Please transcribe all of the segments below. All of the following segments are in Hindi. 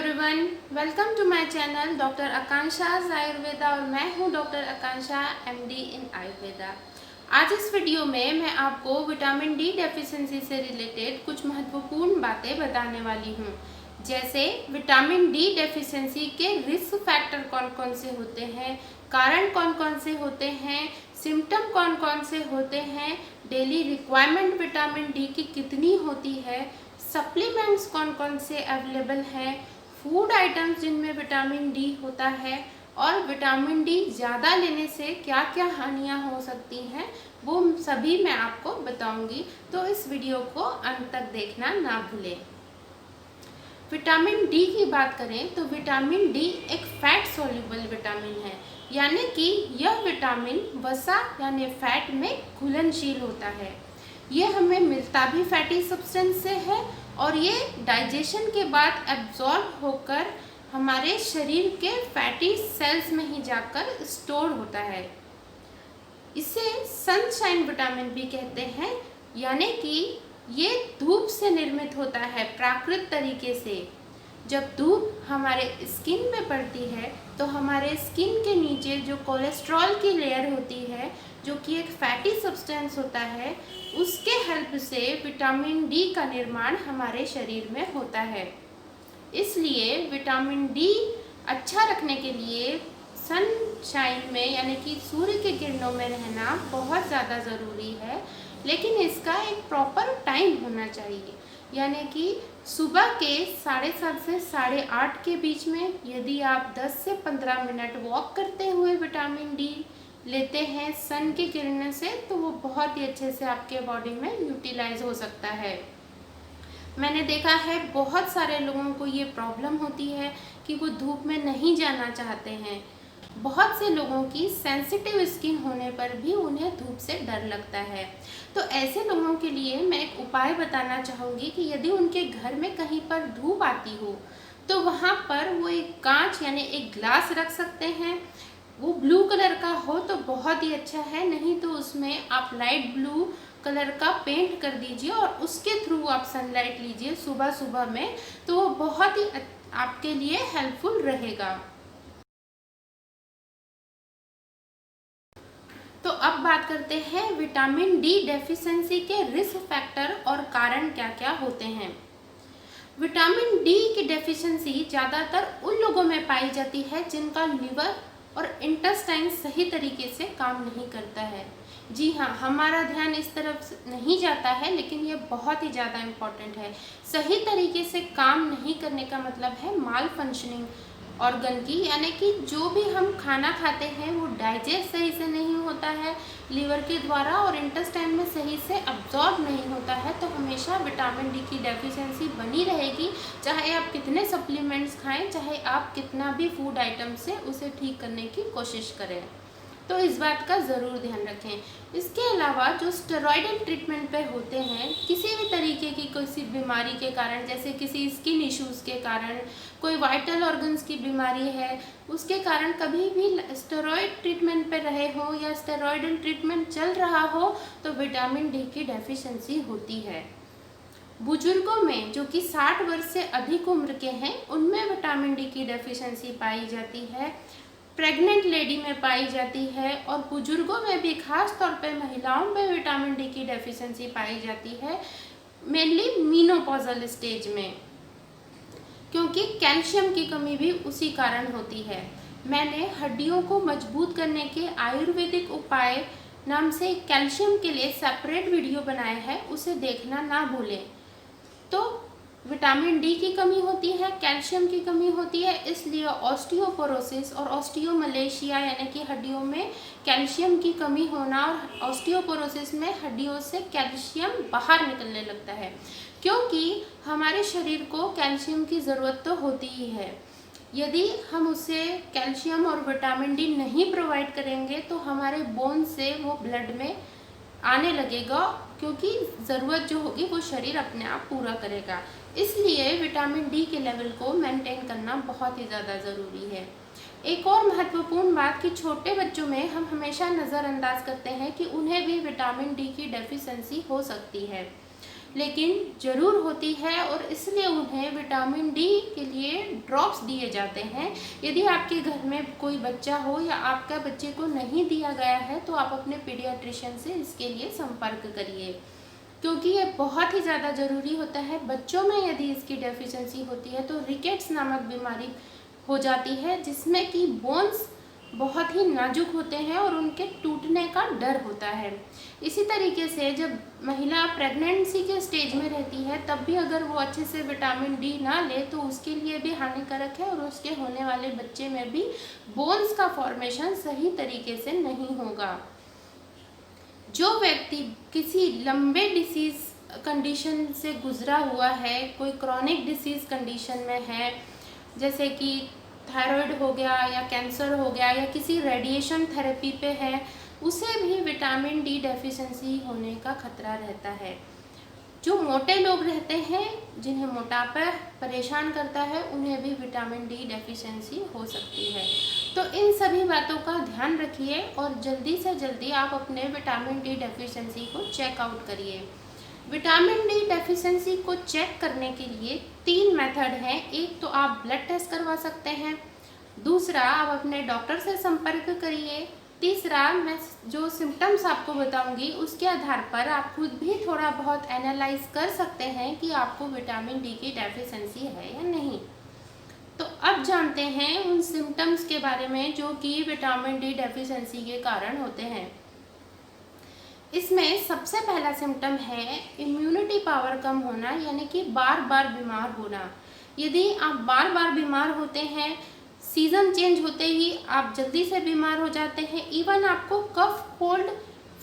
Everyone, welcome to my channel doctor Akanksha's Ayurveda और मैं हूं doctor Akanksha MD in Ayurveda. आज इस वीडियो में मैं आपको विटामिन डी डेफिशिएंसी से रिलेटेड कुछ महत्वपूर्ण बातें बताने वाली हूं, जैसे विटामिन डी डेफिशिएंसी के रिस्क फैक्टर कौन कौन से होते हैं, कारण कौन कौन से होते हैं, सिम्टम कौन कौन से होते हैं, डेली रिक्वायरमेंट विटामिन डी की कितनी होती है, सप्लीमेंट्स कौन कौन से अवेलेबल हैं, फूड आइटम्स जिनमें विटामिन डी होता है और विटामिन डी ज़्यादा लेने से क्या क्या हानियां हो सकती हैं, वो सभी मैं आपको बताऊंगी। तो इस वीडियो को अंत तक देखना ना भूलें। विटामिन डी की बात करें तो विटामिन डी एक फैट सोल्यूबल विटामिन है, यानी कि यह विटामिन वसा यानी फैट में घुलनशील होता है। ये हमें मिलता भी फैटी सब्सटेंस से है और ये डाइजेशन के बाद एब्जॉर्ब होकर हमारे शरीर के फैटी सेल्स में ही जाकर स्टोर होता है। इसे सनशाइन विटामिन भी कहते हैं, यानी कि ये धूप से निर्मित होता है प्राकृतिक तरीके से। जब धूप हमारे स्किन में पड़ती है तो हमारे स्किन के नीचे जो कोलेस्ट्रॉल की लेयर होती है, जो कि एक फैटी सब्सटेंस होता है, उसके हेल्प से विटामिन डी का निर्माण हमारे शरीर में होता है। इसलिए विटामिन डी अच्छा रखने के लिए सनशाइन में यानी कि सूर्य के किरणों में रहना बहुत ज़्यादा ज़रूरी है, लेकिन इसका एक प्रॉपर टाइम होना चाहिए, यानी कि सुबह के 7:30 से 8:30 के बीच में यदि आप 10 से 15 मिनट वॉक करते हुए विटामिन डी लेते हैं सन की किरणों से, तो वो बहुत ही अच्छे से आपके बॉडी में यूटिलाइज हो सकता है। मैंने देखा है बहुत सारे लोगों को ये प्रॉब्लम होती है कि वो धूप में नहीं जाना चाहते हैं। बहुत से लोगों की सेंसिटिव स्किन होने पर भी उन्हें धूप से डर लगता है। तो ऐसे लोगों के लिए मैं एक उपाय बताना चाहूँगी कि यदि उनके घर में कहीं पर धूप आती हो तो वहाँ पर वो एक कांच यानी एक ग्लास रख सकते हैं। वो ब्लू कलर का हो तो बहुत ही अच्छा है, नहीं तो उसमें आप लाइट ब्लू कलर का पेंट कर दीजिए और उसके थ्रू आप सनलाइट लीजिए सुबह सुबह में, तो वो बहुत ही आपके लिए हेल्पफुल रहेगा। तो अब बात करते हैं विटामिन डी डेफिशिएंसी के रिस्क फैक्टर और कारण क्या क्या होते हैं। विटामिन डी की डेफिशिएंसी ज़्यादातर उन लोगों में पाई जाती है जिनका लिवर और इंटेस्टाइन सही तरीके से काम नहीं करता है। जी हाँ, हमारा ध्यान इस तरफ नहीं जाता है, लेकिन ये बहुत ही ज़्यादा इम्पॉर्टेंट है। सही तरीके से काम नहीं करने का मतलब है माल फंक्शनिंग ऑर्गन की, यानी कि जो भी हम खाना खाते हैं वो डाइजेस्ट सही से नहीं होता है लीवर के द्वारा और इंटेस्टाइन में सही से अब्जॉर्ब नहीं होता है, तो हमेशा विटामिन डी की डेफिशिएंसी बनी रहेगी। चाहे आप कितने सप्लीमेंट्स खाएं, चाहे आप कितना भी फूड आइटम से उसे ठीक करने की कोशिश करें, तो इस बात का ज़रूर ध्यान रखें। इसके अलावा जो स्टेरॉयडल ट्रीटमेंट पे होते हैं किसी भी तरीके की किसी बीमारी के कारण, जैसे किसी स्किन इश्यूज़ के कारण, कोई वाइटल ऑर्गन्स की बीमारी है उसके कारण कभी भी स्टेरॉयड ट्रीटमेंट पे रहे हो या स्टेरॉयडल ट्रीटमेंट चल रहा हो तो विटामिन डी की डेफिशिएंसी होती है। बुजुर्गों में जो कि 60 वर्ष से अधिक उम्र के हैं उनमें विटामिन डी की डेफिशिएंसी पाई जाती है, प्रेग्नेंट लेडी में पाई जाती है और बुजुर्गों में भी खास तौर पे महिलाओं में विटामिन डी की डेफिशिएंसी पाई जाती है, मेनली मीनोपॉजल स्टेज में, क्योंकि कैल्शियम की कमी भी उसी कारण होती है। मैंने हड्डियों को मजबूत करने के आयुर्वेदिक उपाय नाम से कैल्शियम के लिए सेपरेट वीडियो बनाया है, उसे देखना ना भूलें। तो विटामिन डी की कमी होती है, कैल्शियम की कमी होती है, इसलिए ऑस्टियोपोरोसिस और ऑस्टियोमलेशिया यानी कि हड्डियों में कैल्शियम की कमी होना और ऑस्टियोपोरोसिस में हड्डियों से कैल्शियम बाहर निकलने लगता है, क्योंकि हमारे शरीर को कैल्शियम की ज़रूरत तो होती ही है। यदि हम उसे कैल्शियम और विटामिन डी नहीं प्रोवाइड करेंगे तो हमारे बोन से वो ब्लड में आने लगेगा, क्योंकि ज़रूरत जो होगी वो शरीर अपने आप पूरा करेगा। इसलिए विटामिन डी के लेवल को मेंटेन करना बहुत ही ज़्यादा ज़रूरी है। एक और महत्वपूर्ण बात कि छोटे बच्चों में हम हमेशा नज़रअंदाज करते हैं कि उन्हें भी विटामिन डी की डेफिशिएंसी हो सकती है, लेकिन ज़रूर होती है और इसलिए उन्हें विटामिन डी के लिए ड्रॉप्स दिए जाते हैं। यदि आपके घर में कोई बच्चा हो या आपका बच्चे को नहीं दिया गया है तो आप अपने पीडियाट्रिशियन से इसके लिए संपर्क करिए, क्योंकि ये बहुत ही ज़्यादा ज़रूरी होता है। बच्चों में यदि इसकी डेफिशिएंसी होती है तो रिकेट्स नामक बीमारी हो जाती है, जिसमें कि बोन्स बहुत ही नाजुक होते हैं और उनके टूटने का डर होता है। इसी तरीके से जब महिला प्रेगनेंसी के स्टेज में रहती है तब भी अगर वो अच्छे से विटामिन डी ना ले तो उसके लिए भी हानिकारक है और उसके होने वाले बच्चे में भी बोन्स का फॉर्मेशन सही तरीके से नहीं होगा। जो व्यक्ति किसी लंबे डिसीज कंडीशन से गुजरा हुआ है, कोई क्रॉनिक डिसीज कंडीशन में है, जैसे कि थायराइड हो गया या कैंसर हो गया या किसी रेडिएशन थेरेपी पे है, उसे भी विटामिन डी डेफिशिएंसी होने का खतरा रहता है। जो मोटे लोग रहते हैं, जिन्हें मोटापा परेशान करता है, उन्हें भी विटामिन डी डेफिशिएंसी हो सकती है। तो इन सभी बातों का ध्यान रखिए और जल्दी से जल्दी आप अपने विटामिन डी डेफिशिएंसी को चेक आउट करिए। विटामिन डी डेफिशिएंसी को चेक करने के लिए 3 मेथड हैं। एक तो आप ब्लड टेस्ट करवा सकते हैं, दूसरा आप अपने डॉक्टर से संपर्क करिए, तीसरा मैं जो सिम्टम्स आपको बताऊंगी उसके आधार पर आप खुद भी थोड़ा बहुत एनालाइज कर सकते हैं कि आपको विटामिन डी की डेफिशिएंसी है या नहीं। तो अब जानते हैं उन सिम्टम्स के बारे में जो कि विटामिन डी डेफिशिएंसी के कारण होते हैं। इसमें सबसे पहला सिम्टम है इम्यूनिटी पावर कम होना, यानी कि बार बार बीमार होना। यदि आप बार बार बीमार होते हैं, सीज़न चेंज होते ही आप जल्दी से बीमार हो जाते हैं, इवन आपको कफ, कोल्ड,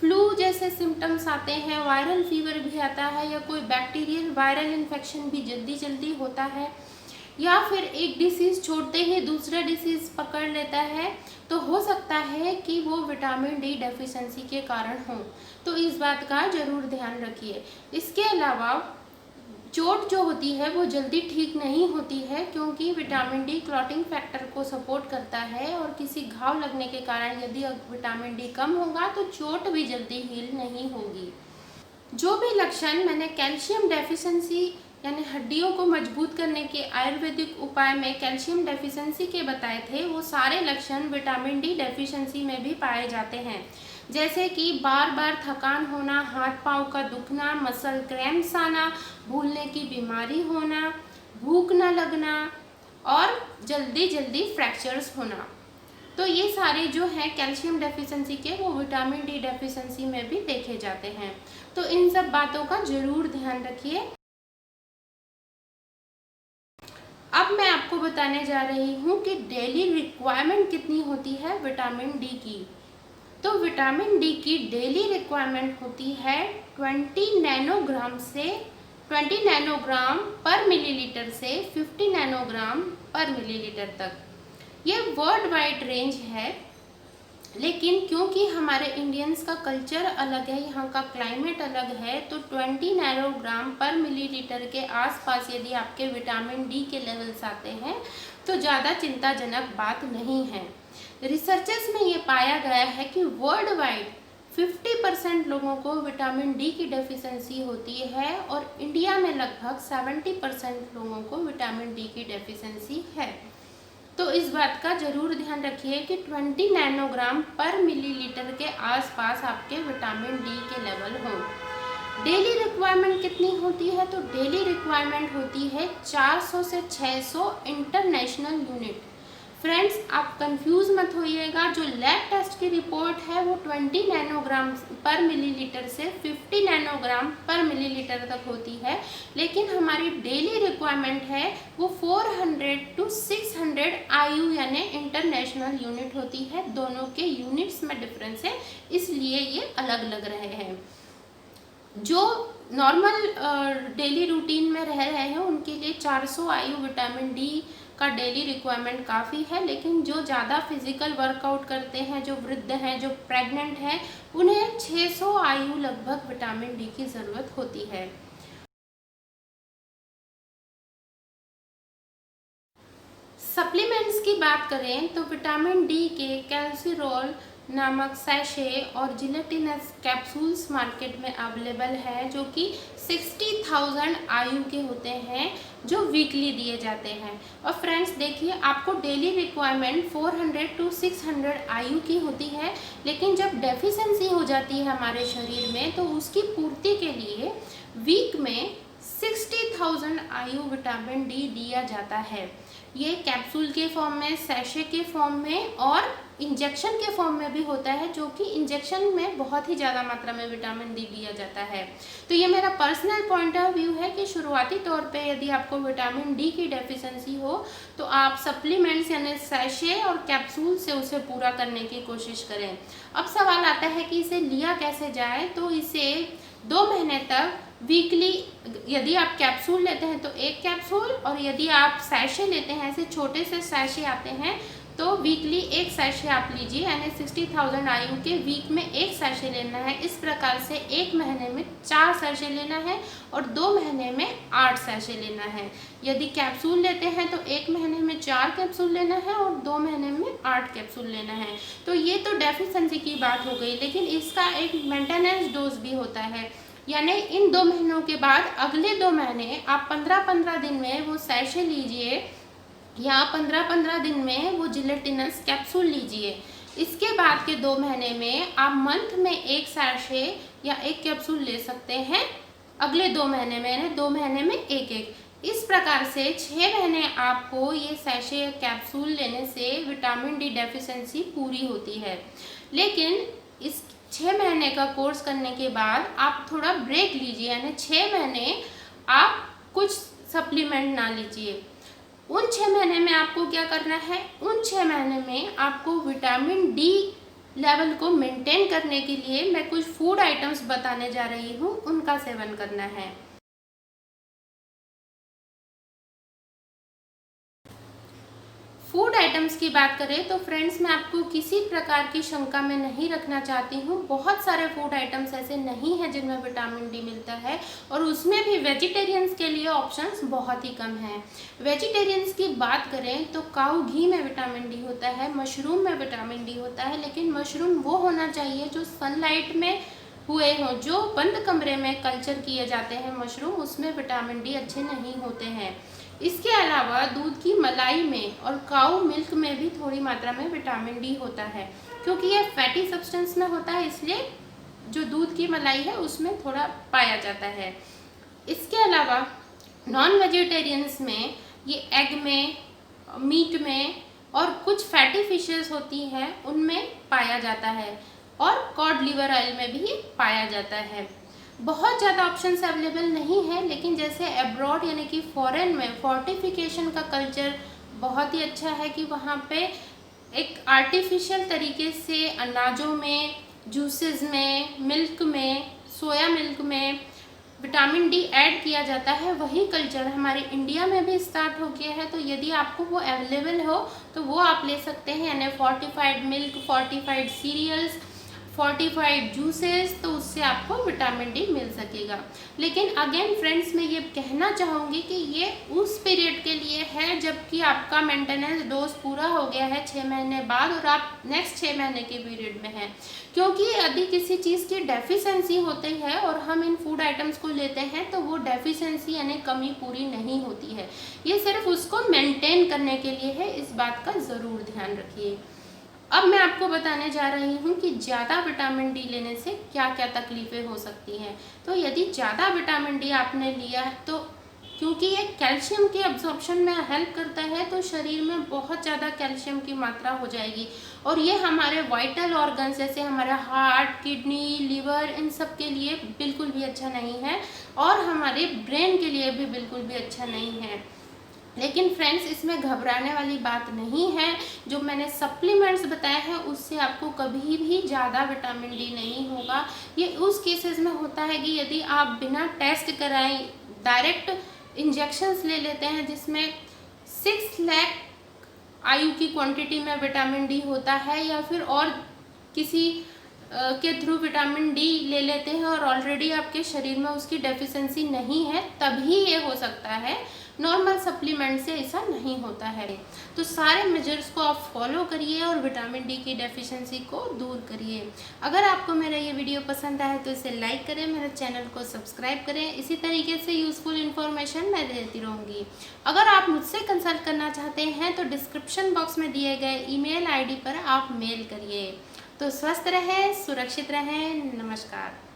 फ्लू जैसे सिम्टम्स आते हैं, वायरल फीवर भी आता है या कोई बैक्टीरियल वायरल इन्फेक्शन भी जल्दी जल्दी होता है, या फिर एक डिसीज़ छोड़ते ही दूसरा डिसीज़ पकड़ लेता है, तो हो सकता है कि वो विटामिन डी डेफिशिएंसी के कारण हो। तो इस बात का ज़रूर ध्यान रखिए। इसके अलावा चोट जो होती है वो जल्दी ठीक नहीं होती है, क्योंकि विटामिन डी क्लॉटिंग फैक्टर को सपोर्ट करता है और किसी घाव लगने के कारण यदि विटामिन डी कम होगा तो चोट भी जल्दी हील नहीं होगी। जो भी लक्षण मैंने कैल्शियम डेफिशिएंसी यानी हड्डियों को मजबूत करने के आयुर्वेदिक उपाय में कैल्शियम डेफिशिएंसी के बताए थे, वो सारे लक्षण विटामिन डी डेफिशिएंसी में भी पाए जाते हैं। जैसे कि बार बार थकान होना, हाथ पांव का दुखना, मसल क्रैम्प्स आना, भूलने की बीमारी होना, भूख न लगना और जल्दी जल्दी फ्रैक्चर्स होना। तो ये सारे जो हैं कैल्शियम डेफिशिएंसी के, वो विटामिन डी डेफिशिएंसी में भी देखे जाते हैं। तो इन सब बातों का ज़रूर ध्यान रखिए। अब मैं आपको बताने जा रही हूँ कि डेली रिक्वायरमेंट कितनी होती है विटामिन डी की। तो विटामिन डी की डेली रिक्वायरमेंट होती है 20 नैनोग्राम से 20 नैनोग्राम पर मिलीलीटर से 50 नैनोग्राम पर मिलीलीटर तक। ये वर्ल्ड वाइड रेंज है, लेकिन क्योंकि हमारे इंडियंस का कल्चर अलग है, यहाँ का क्लाइमेट अलग है, तो 20 नैनोग्राम पर मिलीलीटर के आसपास यदि आपके विटामिन डी के लेवल्स आते हैं तो ज़्यादा चिंताजनक बात नहीं है। रिसर्चेस में ये पाया गया है कि वर्ल्ड वाइड 50% लोगों को विटामिन डी की डेफिशिएंसी होती है और इंडिया में लगभग 70% लोगों को विटामिन डी की डेफिशिएंसी है। तो इस बात का ज़रूर ध्यान रखिए कि 20 नैनोग्राम पर मिलीलीटर के आसपास आपके विटामिन डी के लेवल हों। डेली रिक्वायरमेंट कितनी होती है? तो डेली रिक्वायरमेंट होती है 400 से 600 इंटरनेशनल यूनिट। फ्रेंड्स, आप कंफ्यूज मत होइएगा। जो लैब टेस्ट की रिपोर्ट है वो 20 नैनोग्राम पर मिलीलीटर से 50 नैनोग्राम पर मिलीलीटर तक होती है, लेकिन हमारी डेली रिक्वायरमेंट है वो 400 टू 600 IU यानी इंटरनेशनल यूनिट होती है। दोनों के यूनिट्स में डिफरेंस है, इसलिए ये अलग लग रहे हैं। जो नॉर्मल डेली रूटीन में रह रहे हैं उनके लिए 400 IU विटामिन डी का डेली रिक्वायरमेंट काफ़ी है, लेकिन जो ज़्यादा फिजिकल वर्कआउट करते हैं, जो वृद्ध हैं, जो प्रेग्नेंट हैं, उन्हें 600 IU लगभग विटामिन डी की ज़रूरत होती है। सप्लीमेंट्स की बात करें तो विटामिन डी के कैल्सिरोल, नामक सैशे और जिलेटिनस कैप्सूल्स मार्केट में अवेलेबल है, जो कि 60,000 आयु के होते हैं, जो वीकली दिए जाते हैं। और फ्रेंड्स देखिए, आपको डेली रिक्वायरमेंट 400 to 600 आयु की होती है, लेकिन जब डेफिशिएंसी हो जाती है हमारे शरीर में तो उसकी पूर्ति के लिए वीक में 60,000 आयु विटामिन डी दिया जाता है। ये कैप्सूल के फॉर्म में, सैशे के फॉर्म में और इंजेक्शन के फॉर्म में भी होता है, जो कि इंजेक्शन में बहुत ही ज़्यादा मात्रा में विटामिन डी दिया जाता है। तो ये मेरा पर्सनल पॉइंट ऑफ व्यू है कि शुरुआती तौर पे यदि आपको विटामिन डी की डेफिशिएंसी हो तो आप सप्लीमेंट्स यानी सैशे और कैप्सूल से उसे पूरा करने की कोशिश करें। अब सवाल आता है कि इसे लिया कैसे जाए, तो इसे 2 महीने तक वीकली, यदि आप कैप्सूल लेते हैं तो 1 कैप्सूल, और यदि आप सैशे लेते हैं, ऐसे छोटे से सैशे आते हैं, तो वीकली 1 सैशे आप लीजिए, यानी 60,000 आयु के वीक में 1 सैशे लेना है। इस प्रकार से 1 महीने में 4 सैशे लेना है और 2 महीने में 8 सैशे लेना है। यदि कैप्सूल लेते हैं तो 1 महीने में 4 कैप्सूल लेना है और 2 महीने में 8 कैप्सूल लेना है। तो ये तो डेफिशिएंसी की बात हो गई, लेकिन इसका एक मेंटेनेंस डोज भी होता है, यानी इन 2 महीनों के बाद अगले 2 महीने आप 15-15 दिन में वो सैशे लीजिए या 15-15 दिन में वो जिलेटिनस कैप्सूल लीजिए। इसके बाद के 2 महीने में आप मंथ में 1 सैशे या 1 कैप्सूल ले सकते हैं, अगले 2 महीने में, यानी 2 महीने में 1-1। इस प्रकार से 6 महीने आपको ये सैशे या कैप्सूल लेने से विटामिन डी डेफिशिएंसी पूरी होती है। लेकिन इस 6 महीने का कोर्स करने के बाद आप थोड़ा ब्रेक लीजिए, यानी 6 महीने आप कुछ सप्लीमेंट ना लीजिए। उन 6 महीने में आपको क्या करना है, उन 6 महीने में आपको विटामिन डी लेवल को मेंटेन करने के लिए मैं कुछ फूड आइटम्स बताने जा रही हूँ, उनका सेवन करना है। फूड आइटम्स की बात करें तो फ्रेंड्स, मैं आपको किसी प्रकार की शंका में नहीं रखना चाहती हूँ। बहुत सारे फूड आइटम्स ऐसे नहीं हैं जिनमें विटामिन डी मिलता है, और उसमें भी वेजिटेरियंस के लिए ऑप्शंस बहुत ही कम हैं। वेजिटेरियंस की बात करें तो काऊ घी में विटामिन डी होता है, मशरूम में विटामिन डी होता है, लेकिन मशरूम वो होना चाहिए जो सनलाइट में हुए हों, जो बंद कमरे में कल्चर किए जाते हैं मशरूम, उसमें विटामिन डी अच्छे नहीं होते हैं। इसके अलावा दूध की मलाई में और काऊ मिल्क में भी थोड़ी मात्रा में विटामिन डी होता है, क्योंकि ये फैटी सब्सटेंस में होता है, इसलिए जो दूध की मलाई है उसमें थोड़ा पाया जाता है। इसके अलावा नॉन वेजिटेरियंस में ये एग में, मीट में और कुछ फैटी फिशेस होती हैं उनमें पाया जाता है, और कॉड लिवर ऑयल में भी पाया जाता है। बहुत ज़्यादा ऑप्शंस अवेलेबल नहीं है, लेकिन जैसे अब्रॉड यानी कि फॉरेन में फोर्टिफिकेशन का कल्चर बहुत ही अच्छा है कि वहाँ पे एक आर्टिफिशियल तरीके से अनाजों में, जूसेस में, मिल्क में, सोया मिल्क में विटामिन डी ऐड किया जाता है। वही कल्चर हमारे इंडिया में भी स्टार्ट हो गया है, तो यदि आपको वो अवेलेबल हो तो वो आप ले सकते हैं, यानी fortified milk, fortified cereals, fortified juices, तो उससे आपको विटामिन डी मिल सकेगा। लेकिन अगेन फ्रेंड्स, मैं ये कहना चाहूँगी कि ये उस पीरियड के लिए है जबकि आपका मेंटेनेंस डोज पूरा हो गया है 6 महीने बाद, और आप नेक्स्ट 6 महीने के पीरियड में हैं। क्योंकि यदि किसी चीज़ की डेफिशिएंसी होती है और हम इन फूड आइटम्स को लेते हैं तो वो डेफिशिएंसी यानी कमी पूरी नहीं होती है, ये सिर्फ उसको मेंटेन करने के लिए है। इस बात का ज़रूर ध्यान रखिए। अब मैं आपको बताने जा रही हूँ कि ज़्यादा विटामिन डी लेने से क्या क्या तकलीफ़ें हो सकती हैं। तो यदि ज़्यादा विटामिन डी आपने लिया है तो क्योंकि ये कैल्शियम के अब्जॉर्प्शन में हेल्प करता है, तो शरीर में बहुत ज़्यादा कैल्शियम की मात्रा हो जाएगी, और ये हमारे वाइटल ऑर्गन्स जैसे हमारा हार्ट, किडनी, लीवर, इन सब के लिए बिल्कुल भी अच्छा नहीं है, और हमारे ब्रेन के लिए भी बिल्कुल भी अच्छा नहीं है। लेकिन फ्रेंड्स, इसमें घबराने वाली बात नहीं है। जो मैंने सप्लीमेंट्स बताए हैं उससे आपको कभी भी ज़्यादा विटामिन डी नहीं होगा। ये उस केसेस में होता है कि यदि आप बिना टेस्ट कराए डायरेक्ट इंजेक्शंस ले लेते हैं, जिसमें 6 लाख आयु की क्वांटिटी में विटामिन डी होता है, या फिर और किसी के थ्रू विटामिन डी ले लेते हैं और ऑलरेडी आपके शरीर में उसकी डेफिशिएंसी नहीं है, तभी ये हो सकता है। नॉर्मल सप्लीमेंट से ऐसा नहीं होता है। तो सारे मेजर्स को आप फॉलो करिए और विटामिन डी की डेफिशिएंसी को दूर करिए। अगर आपको मेरा ये वीडियो पसंद आए तो इसे लाइक करें, मेरे चैनल को सब्सक्राइब करें। इसी तरीके से यूज़फुल इन्फॉर्मेशन मैं देती रहूँगी। अगर आप मुझसे कंसल्ट करना चाहते हैं तो डिस्क्रिप्शन बॉक्स में दिए गए ईमेल आईडी पर आप मेल करिए। तो स्वस्थ रहें, सुरक्षित रहें। नमस्कार।